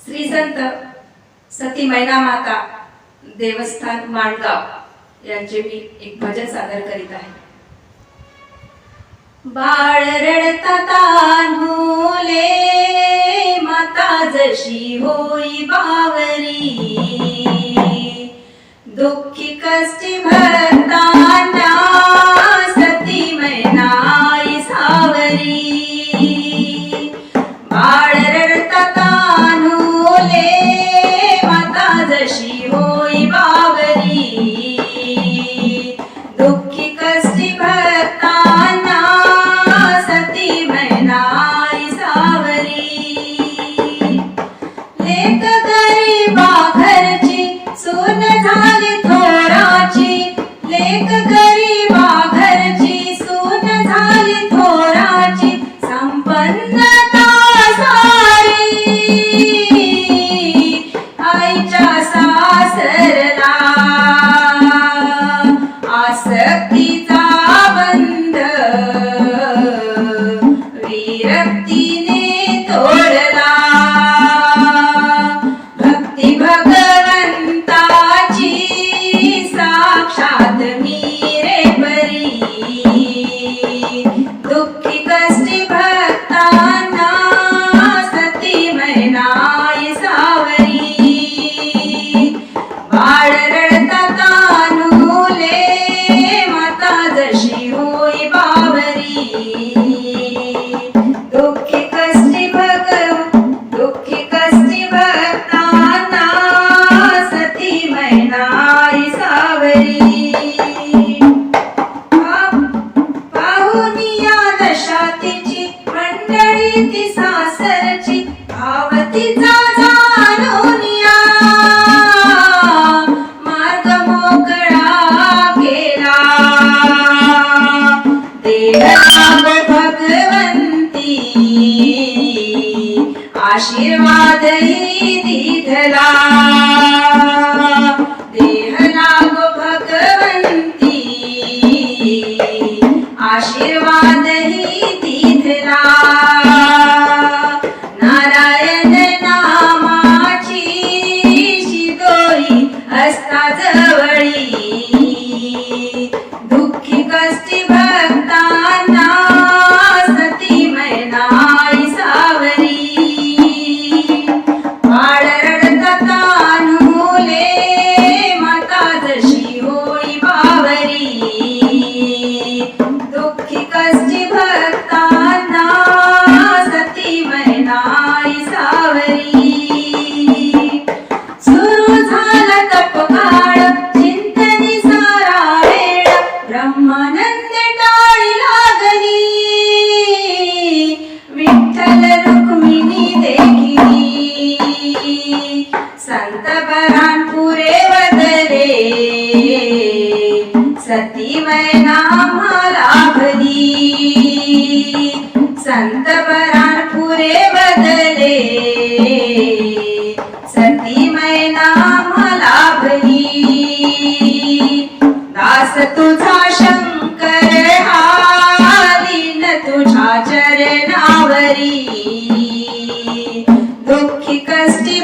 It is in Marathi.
श्री संत सती मैना माता देवस्थान माणगाव यांचे मी एक भजन सादर करीत आहे. बाळ रडता तान्हुले माता जशी होई बावरी, दुःखी कष्टी भक्तांना सती मैनाई सावरी. बाळ रडता तान्हुले माता जशी होई बावरी, दुःखी कष्टी भक्तांना सती मैनाई सावरी. लेक गरीबा घरची सून झाली थोराची, लेक गरीबा घरची सून झाली थोराची, संपन्नता सारी आईच्या सासरला. आसक्तीचा बंध विरक्तीने तोडला, भक्ती भगवंताची साक्षात मी रे परी. दुःखी कष्टी भक्तांना सती मैनाई सावरी. बाळ रडता तान्हुले माता जशी होई बावरी, दुःखी कष्टी भक्तांना सती मैनाई सावरी. पाहुनिया दशा तिची मंडळी ती सासरची, भावतीचा जाणूनिया मार्ग मोकळा केला. देहलाभ भगवंती आशीर्वादही दिधला. देहलाभ भगवंती आशीर्वादही दिधला. नारायण नामाची शिदोरी असता जवळी, दुःखी कष्टी भक्तांना सती मैनाई सावरी. बाळ रडता तान्हुले माता जशी होई बावरी, दुःखी कष्टी भक्तांना सती मैनाई सावरी. सुरू झाला तपकाळ चिंतनी सारा वेळ, ब्रह्मानंद टाळी लागली विठ्ठल रुक्मिणी देखिली. संत बऱ्हाणपुरे बदले सती मैना लाभली. संत बऱ्हाणपुरे बदले सती मैना लाभली. दास तुझा शंकर हालीन तुझ्या चरणावरी, दुःखी कष्टी